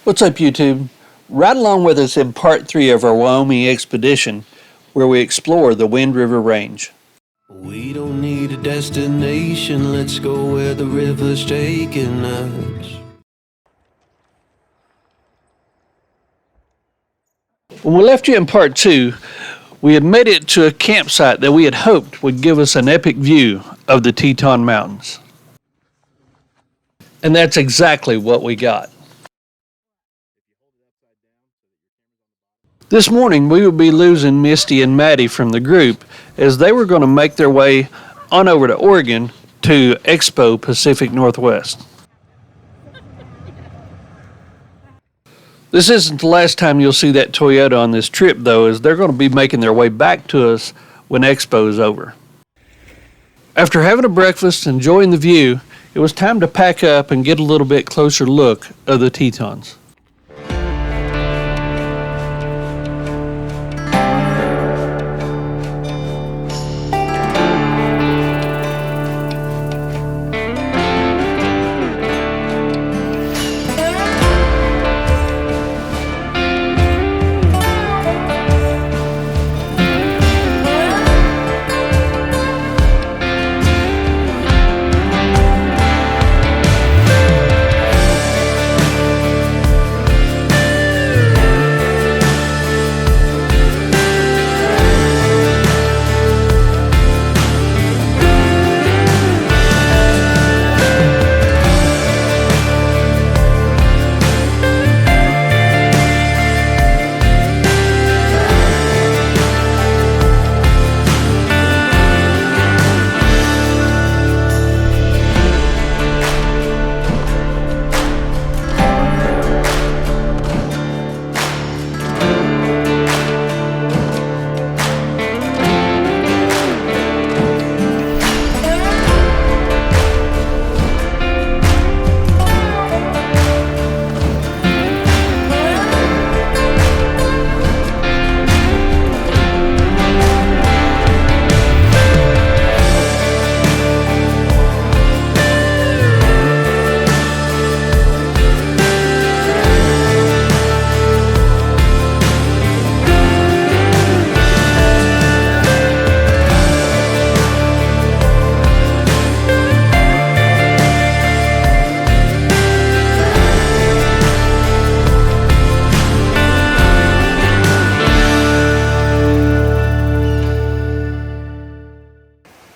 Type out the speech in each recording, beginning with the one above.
What's up, YouTube? Ride along with us in part 3 of our Wyoming expedition, where we explore the Wind River Range. We don't need a destination, let's go where the river's taking us. When we left you in part 2, we had made it to a campsite that we had hoped would give us an epic view of the Teton Mountains. And that's exactly what we got. This morning we would be losing Misty and Maddie from the group as they were going to make their way on over to Oregon to Expo Pacific Northwest. This isn't the last time you'll see that Toyota on this trip though, as they're going to be making their way back to us when Expo is over. After having a breakfast and enjoying the view, it was time to pack up and get a little bit closer look of the Tetons.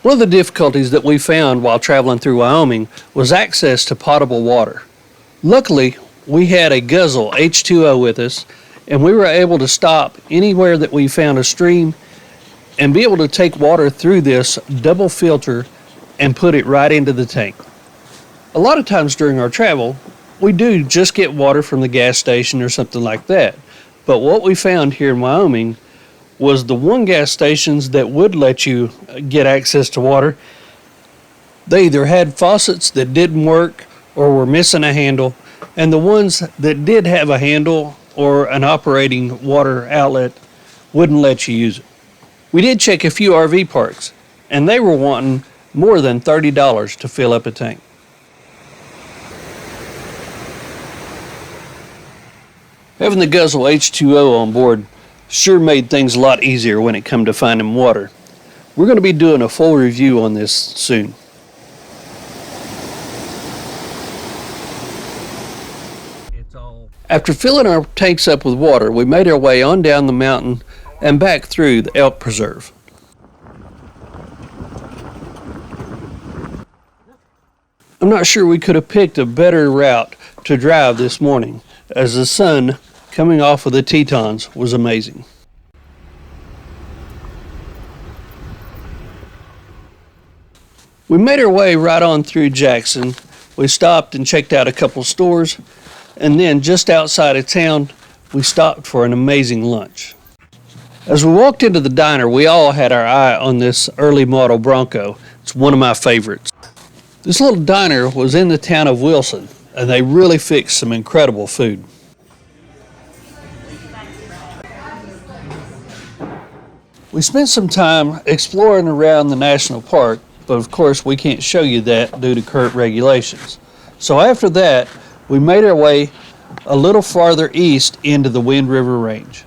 One of the difficulties that we found while traveling through Wyoming was access to potable water. Luckily, we had a guzzle H2O with us, and we were able to stop anywhere that we found a stream and be able to take water through this double filter and put it right into the tank. A lot of times during our travel, we do just get water from the gas station or something like that. But what we found here in Wyoming was the one gas stations that would let you get access to water, they either had faucets that didn't work or were missing a handle, and the ones that did have a handle or an operating water outlet wouldn't let you use it. We did check a few RV parks, and they were wanting more than $30 to fill up a tank. Having the guzzle H2O on board sure made things a lot easier when it come to finding water. We're going to be doing a full review on this soon. After filling our tanks up with water, we made our way on down the mountain and back through the elk preserve. I'm not sure we could have picked a better route to drive this morning, as the sun coming off of the Tetons was amazing. We made our way right on through Jackson. We stopped and checked out a couple stores, and then just outside of town, we stopped for an amazing lunch. As we walked into the diner, we all had our eye on this early model Bronco. It's one of my favorites. This little diner was in the town of Wilson, and they really fixed some incredible food. We spent some time exploring around the national park, but of course we can't show you that due to current regulations. So after that, we made our way a little farther east into the Wind River Range.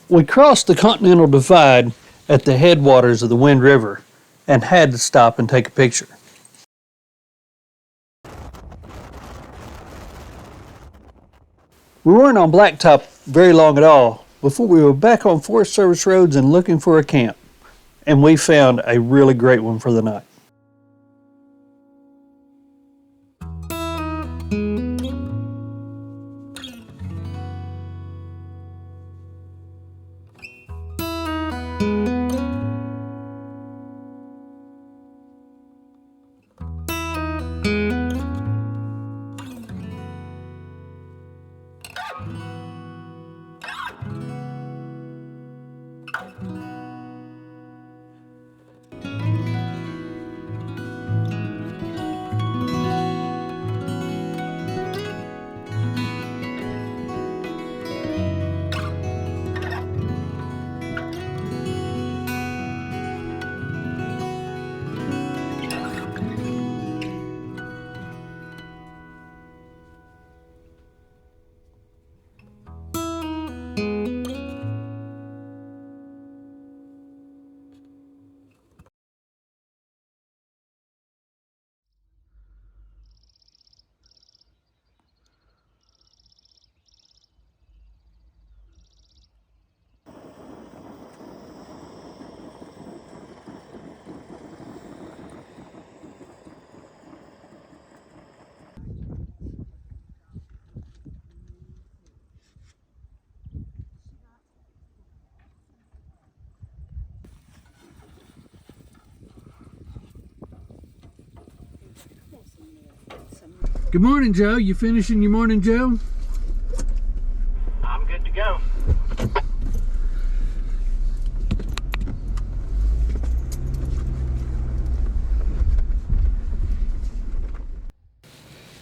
We crossed the Continental Divide at the headwaters of the Wind River and had to stop and take a picture. We weren't on blacktop very long at all before we were back on Forest Service roads and looking for a camp, and we found a really great one for the night. Good morning, Joe. You finishing your morning, Joe? I'm good to go.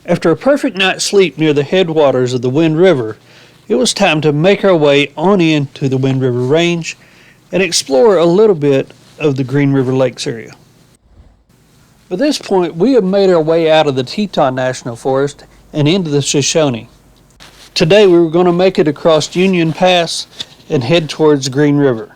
After a perfect night's sleep near the headwaters of the Wind River, it was time to make our way on in to the Wind River Range and explore a little bit of the Green River Lakes area. By this point, we have made our way out of the Teton National Forest and into the Shoshone. Today we were going to make it across Union Pass and head towards Green River.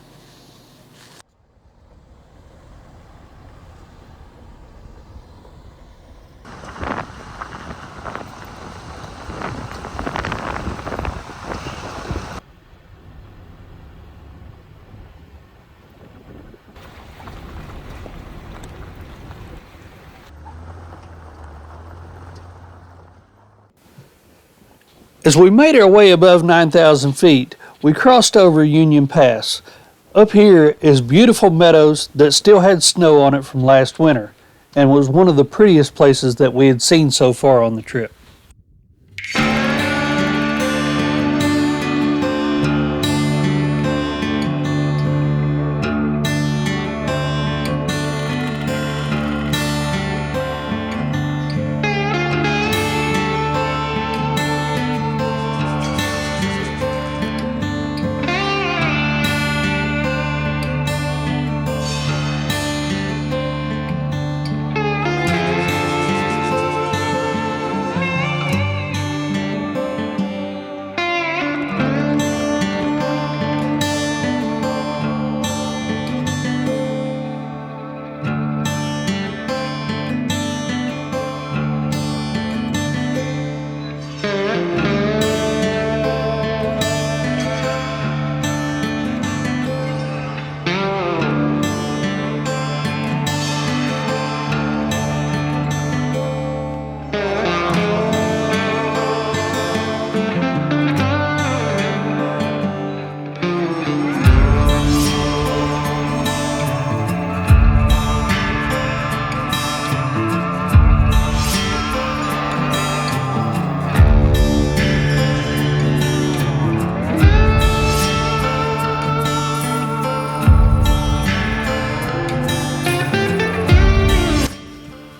As we made our way above 9,000 feet, we crossed over Union Pass. Up here is beautiful meadows that still had snow on it from last winter, and was one of the prettiest places that we had seen so far on the trip.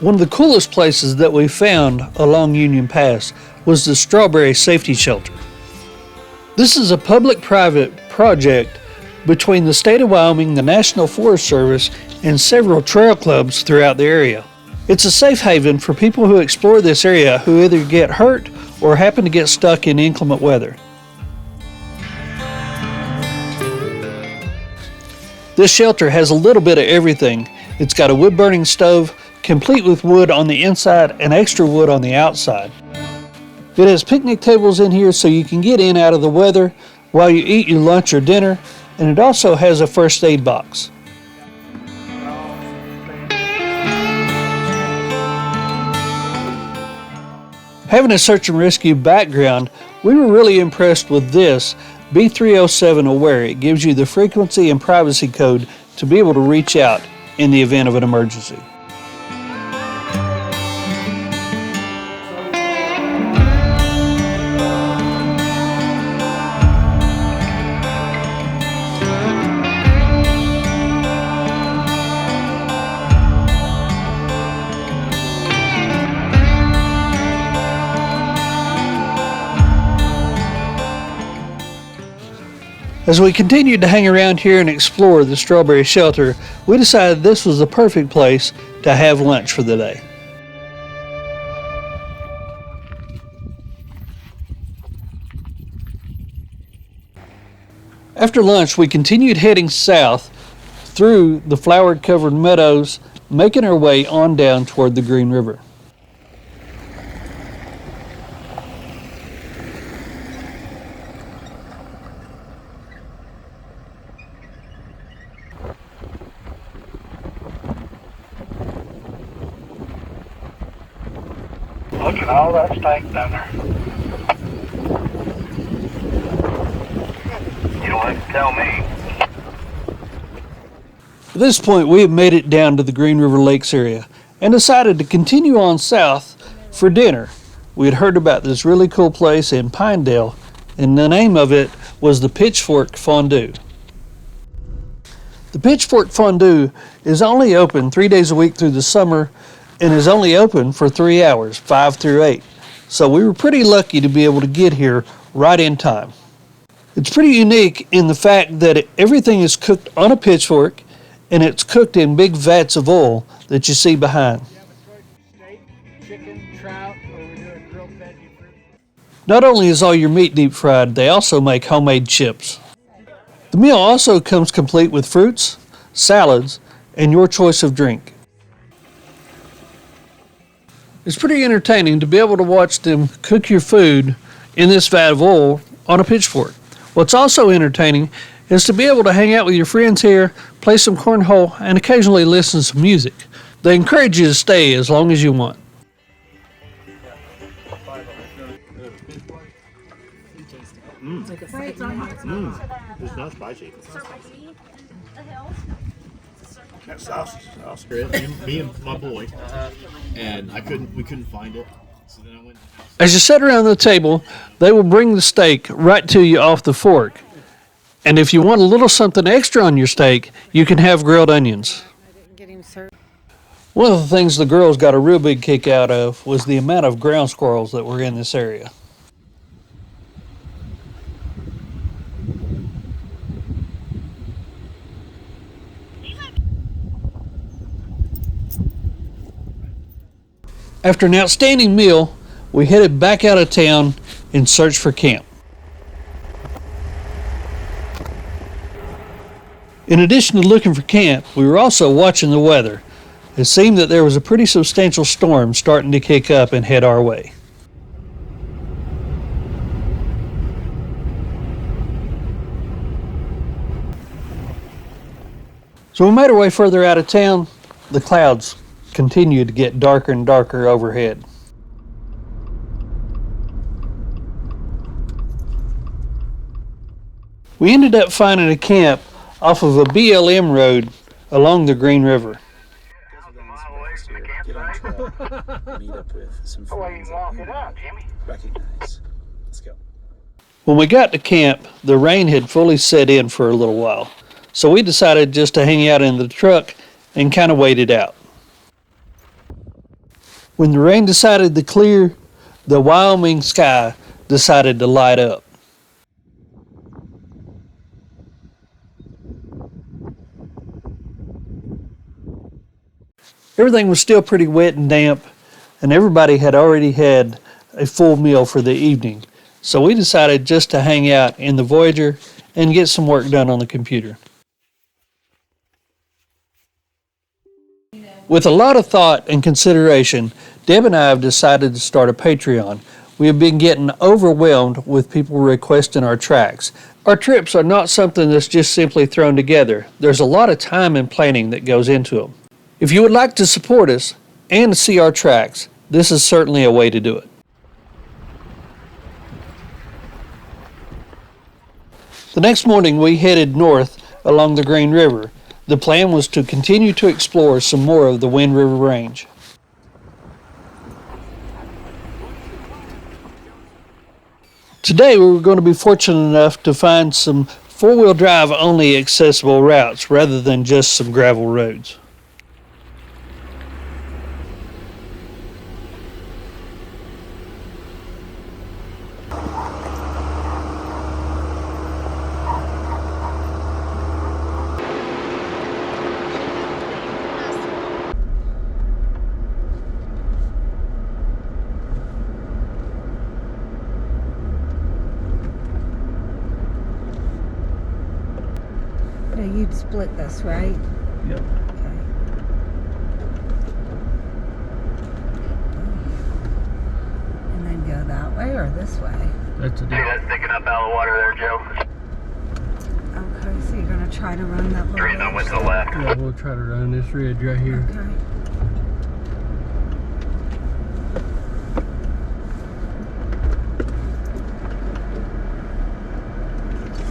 One of the coolest places that we found along Union Pass was the Strawberry Safety Shelter. This is a public-private project between the state of Wyoming, the National Forest Service, and several trail clubs throughout the area. It's a safe haven for people who explore this area who either get hurt or happen to get stuck in inclement weather. This shelter has a little bit of everything. It's got a wood-burning stove, complete with wood on the inside and extra wood on the outside. It has picnic tables in here so you can get in out of the weather while you eat your lunch or dinner, and it also has a first aid box. Having a search and rescue background, we were really impressed with this B307 Aware. It gives you the frequency and privacy code to be able to reach out in the event of an emergency. As we continued to hang around here and explore the Strawberry Shelter, we decided this was the perfect place to have lunch for the day. After lunch, we continued heading south through the flower-covered meadows, making our way on down toward the Green River. Look at all that steak down there. You don't have to tell me. At this point, we had made it down to the Green River Lakes area and decided to continue on south for dinner. We had heard about this really cool place in Pinedale, and the name of it was the Pitchfork Fondue. The Pitchfork Fondue is only open 3 days a week through the summer and is only open for 3 hours, 5 through 8. So we were pretty lucky to be able to get here right in time. It's pretty unique in the fact that everything is cooked on a pitchfork and it's cooked in big vats of oil that you see behind. Steak, chicken, trout, or we do a grilled veggie fruit. Not only is all your meat deep fried, they also make homemade chips. The meal also comes complete with fruits, salads, and your choice of drink. It's pretty entertaining to be able to watch them cook your food in this vat of oil on a pitchfork. What's also entertaining is to be able to hang out with your friends here, play some cornhole, and occasionally listen to some music. They encourage you to stay as long as you want. It's not spicy. That sausage is awesome. Me and my boy, and we couldn't find it. So then I went. As you sit around the table, they will bring the steak right to you off the fork. And if you want a little something extra on your steak, you can have grilled onions. One of the things the girls got a real big kick out of was the amount of ground squirrels that were in this area. After an outstanding meal, we headed back out of town in search for camp. In addition to looking for camp, we were also watching the weather. It seemed that there was a pretty substantial storm starting to kick up and head our way. So we made our way further out of town. The clouds continued to get darker and darker overhead. We ended up finding a camp off of a BLM road along the Green River. Get on trail, meet up with some friends that you recognize. Let's go. When we got to camp, the rain had fully set in for a little while, so we decided just to hang out in the truck and kind of wait it out. When the rain decided to clear, the Wyoming sky decided to light up. Everything was still pretty wet and damp, and everybody had already had a full meal for the evening. So we decided just to hang out in the Voyager and get some work done on the computer. With a lot of thought and consideration, Deb and I have decided to start a Patreon. We have been getting overwhelmed with people requesting our tracks. Our trips are not something that's just simply thrown together. There's a lot of time and planning that goes into them. If you would like to support us and see our tracks, this is certainly a way to do it. The next morning we headed north along the Green River. The plan was to continue to explore some more of the Wind River Range. Today we were going to be fortunate enough to find some four-wheel drive only accessible routes rather than just some gravel roads. You'd split this, right? Yep. Okay. And then go that way or this way? That's a See that sticking up out of the water there, Joe? Okay, so you're gonna try to run that little Green, I went to the ridge left. Yeah, we'll try to run this ridge right here. there? Okay.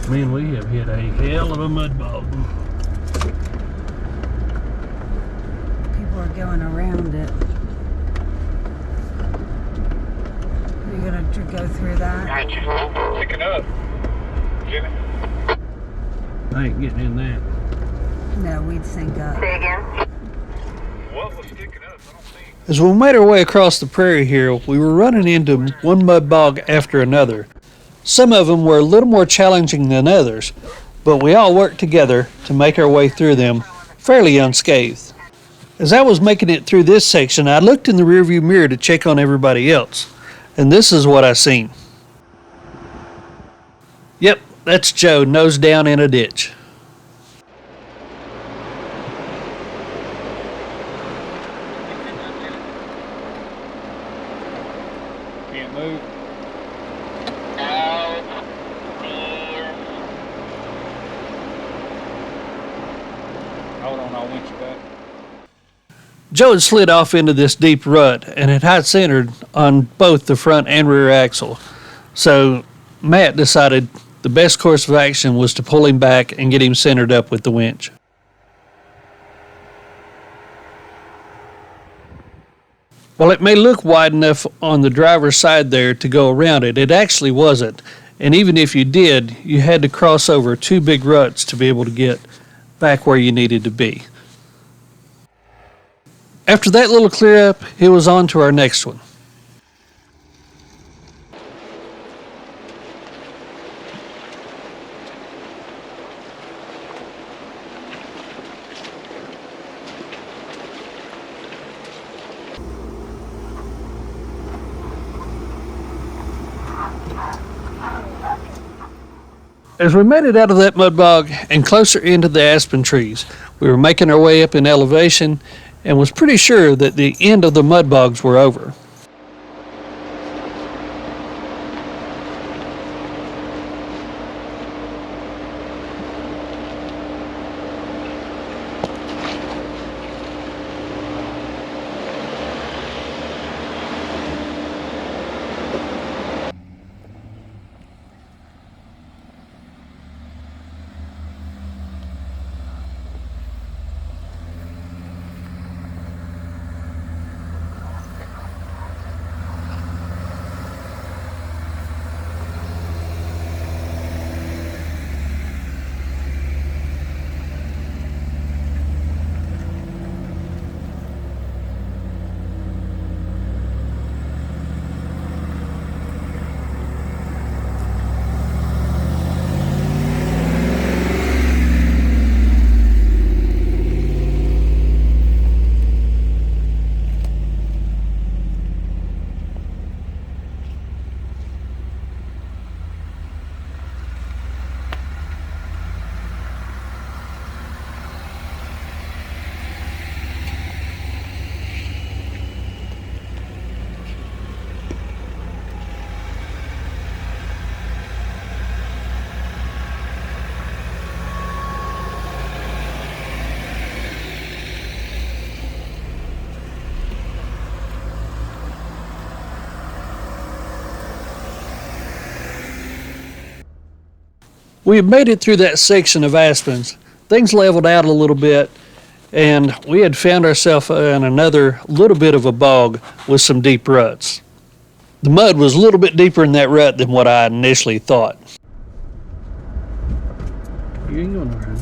Man, we have hit a hell of a mud bog. People are going around it. Are you gonna go through that? Sticking up. Jimmy. I ain't getting in that. No, we'd sink up. Say again? What was sticking up? I don't think. As we made our way across the prairie here, we were running into one mud bog after another. Some of them were a little more challenging than others, but we all worked together to make our way through them fairly unscathed. As I was making it through this section, I looked in the rearview mirror to check on everybody else, and this is what I seen. Yep, that's Joe nose down in a ditch. Can't move. Hold on, I'll winch you back. Joe had slid off into this deep rut and had hot centered on both the front and rear axle. So Matt decided the best course of action was to pull him back and get him centered up with the winch. While it may look wide enough on the driver's side there to go around it, it actually wasn't. And even if you did, you had to cross over two big ruts to be able to get back where you needed to be. After that little clear up, it was on to our next one. As we made it out of that mud bog and closer into the aspen trees, we were making our way up in elevation and was pretty sure that the end of the mud bogs were over. We had made it through that section of aspens. Things leveled out a little bit, and we had found ourselves in another little bit of a bog with some deep ruts. The mud was a little bit deeper in that rut than what I initially thought. You ain't going nowhere.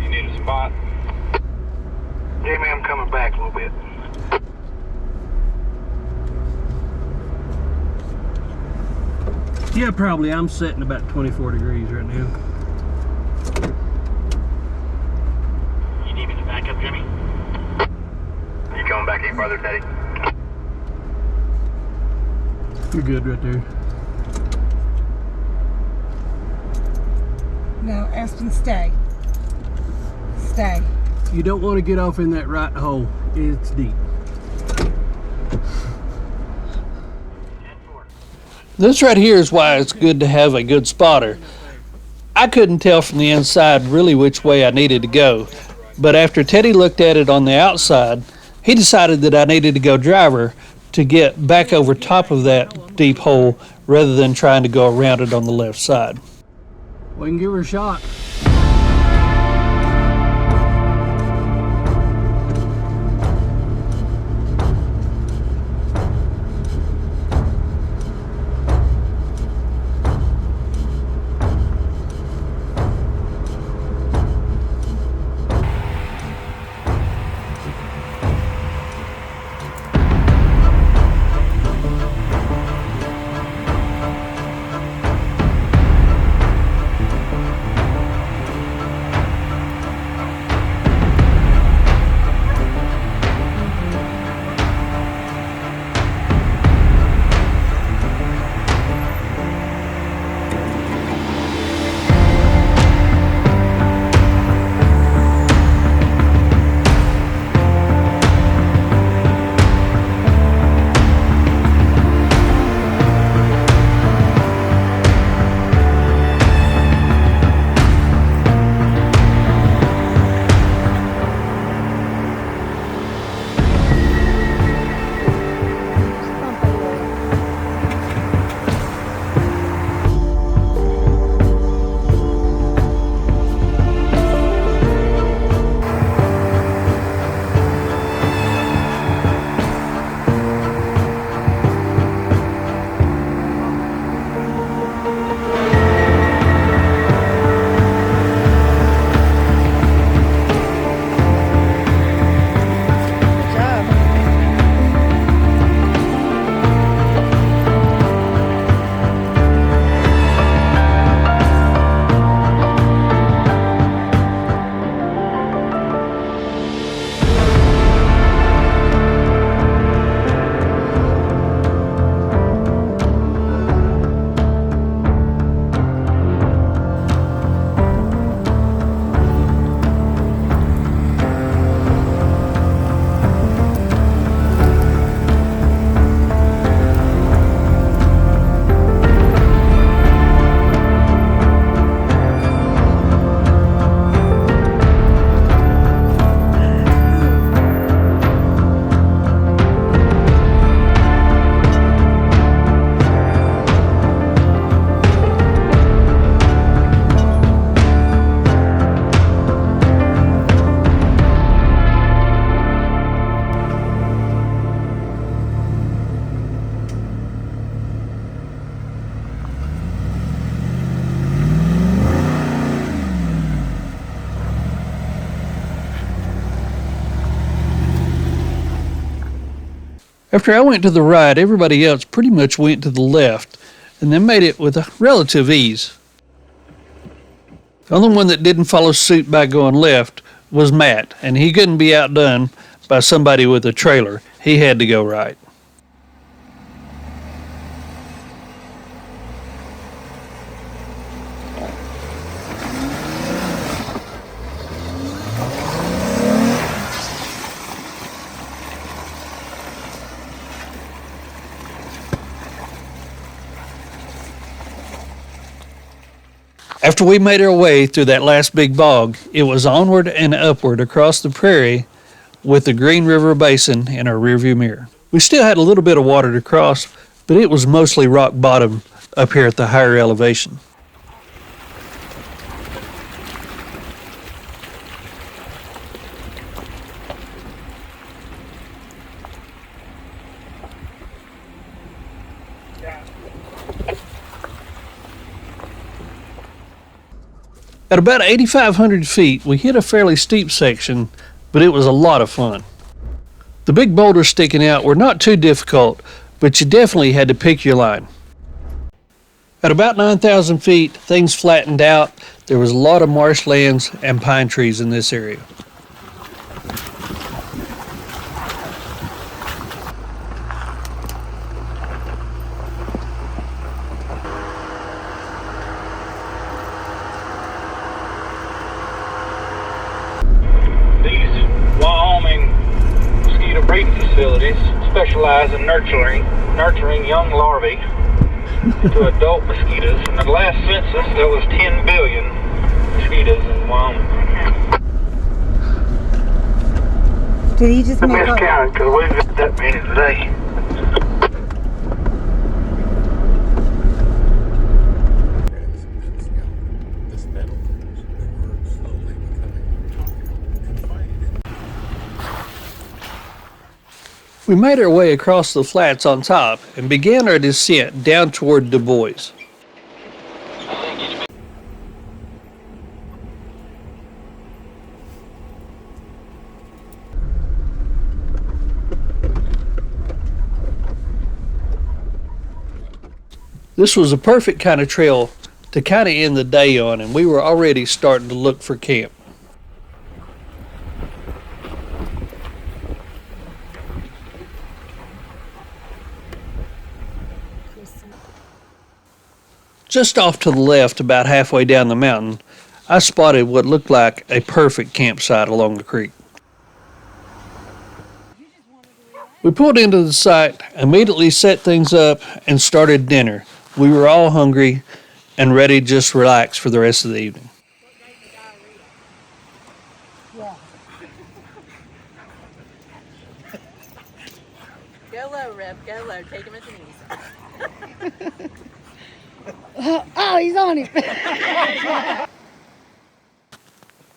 You need a spot? Jamie, I'm coming back a little bit. Yeah, probably. I'm sitting about 24 degrees right now. You need me to back up, Jimmy? You coming back any further, Teddy? You're good right there. No, Aspen, stay. Stay. You don't want to get off in that right hole. It's deep. This right here is why it's good to have a good spotter. I couldn't tell from the inside really which way I needed to go, but after Teddy looked at it on the outside, he decided that I needed to go driver to get back over top of that deep hole rather than trying to go around it on the left side. We can give her a shot. After I went to the right, everybody else pretty much went to the left, and then made it with a relative ease. The only one that didn't follow suit by going left was Matt, and he couldn't be outdone by somebody with a trailer. He had to go right. After we made our way through that last big bog, it was onward and upward across the prairie with the Green River Basin in our rearview mirror. We still had a little bit of water to cross, but it was mostly rock bottom up here at the higher elevation. At about 8,500 feet, we hit a fairly steep section, but it was a lot of fun. The big boulders sticking out were not too difficult, but you definitely had to pick your line. At about 9,000 feet, things flattened out. There was a lot of marshlands and pine trees in this area. Breeding facilities specialize in nurturing young larvae into adult mosquitoes. In the last census, there was 10 billion mosquitoes in Wyoming. Did he just make up? Miscounted because we've got that many today. We made our way across the flats on top and began our descent down toward Du Bois. This was a perfect kind of trail to kind of end the day on, and we were already starting to look for camp. Just off to the left, about halfway down the mountain, I spotted what looked like a perfect campsite along the creek. We pulled into the site, immediately set things up, and started dinner. We were all hungry and ready to just relax for the rest of the evening. Go low, Rip. Go low. Take him at the knees. Oh, he's on it.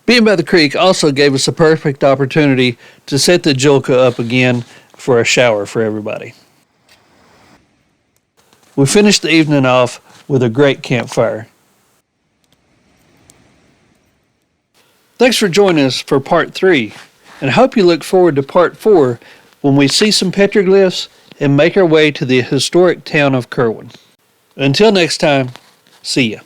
Being by the creek also gave us a perfect opportunity to set the Joolca up again for a shower for everybody. We finished the evening off with a great campfire. Thanks for joining us for part 3, and I hope you look forward to part 4 when we see some petroglyphs and make our way to the historic town of Kerwin. Until next time, see ya.